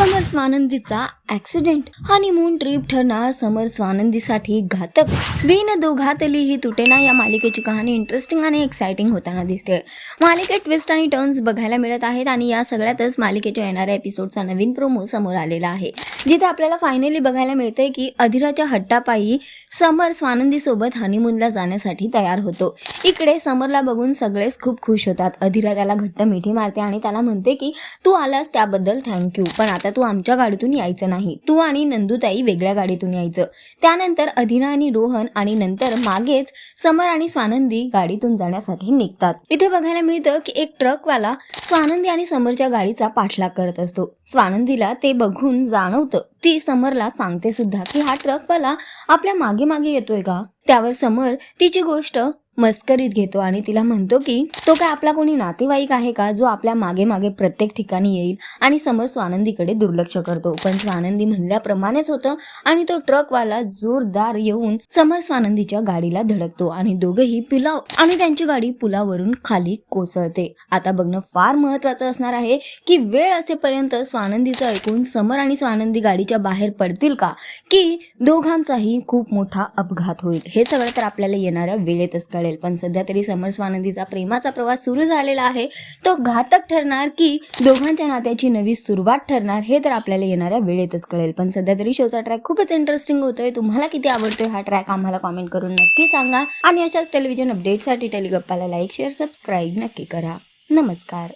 समर स्वानंदीचा accident. Honeymoon trip ठरणार समर स्वानंदीसाठी घातक. बिन दोघातली ही तुटेना या मालिकेची कहाणी इंटरेस्टिंग आणि एक्साइटिंग होताना दिसते. मालिकेत ट्विस्ट आणि टर्न्स बघायला मिळत आहेत आणि या सगळ्यातच मालिकेच्या येणाऱ्या एपिसोडचा नवीन प्रोमो समोर आलेला आहे, जिथे आपल्याला फायनली बघायला मिळतंय की अधिराच्या हट्टापायी समर स्वानंदी सोबत हनीमूनला जाण्यासाठी तयार होतो. इकडे समरला बघून सगळेच खूप खुश होतात. अधिरा त्याला घट्ट मिठी मारते आणि त्याला म्हणते की तू आलास त्याबद्दल थँक्यू, पण आता तू आमच्या गाडीतून यायचं नाही, तू आणि नंदुताई वेगळ्या गाडीतून यायचं. त्यानंतर अधिरा आणि रोहन आणि नंतर मागेच समर आणि स्वानंदी गाडीतून जाण्यासाठी निघतात. इथे बघायला मिळतं की एक ट्रकवाला स्वानंदी आणि समरच्या गाडीचा पाठलाग करत असतो. स्वानंदीला ते बघून जाणवतं. ती समरला सांगते सुद्धा की हा ट्रकवाला आपल्या मागे मागे येतोय का. त्यावर समर तिची गोष्ट मस्करीत घेतो आणि तिला म्हणतो की तो काय आपला कोणी नातेवाईक आहे का जो आपल्या मागे मागे प्रत्येक ठिकाणी येईल. आणि समर स्वानंदीकडे दुर्लक्ष करतो, पण स्वानंदी म्हणल्याप्रमाणेच होतं आणि तो ट्रकवाला जोरदार येऊन समर स्वानंदीच्या गाडीला धडकतो आणि दोघेही पुलाव आणि त्यांची गाडी पुलावरून खाली कोसळते. आता बघणं फार महत्वाचं असणार आहे की वेळ असेपर्यंत स्वानंदीचं ऐकून समर आणि स्वानंदी गाडीच्या बाहेर पडतील का, की दोघांचाही खूप मोठा अपघात होईल. हे सगळं तर आपल्याला येणाऱ्या वेळेतच कळेल. पण सध्या तरी समर स्वानंदीचा प्रेमाचा प्रवास सुरू झालेला आहे. तो घातक ठरणार की दोघांच्या नात्याची नवी सुरुवात ठरणार, हे तर आपल्याला येणाऱ्या वेळेतच कळेल. पण सध्या तरी शोचा ट्रॅक खूपच इंटरेस्टिंग होतोय. तुम्हाला किती आवडतोय हा ट्रॅक आम्हाला कॉमेंट करून नक्की सांगा आणि अशाच टेलिव्हिजन अपडेटसाठी टेलिगप्पाला लाईक, शेअर, सबस्क्राईब नक्की करा. नमस्कार.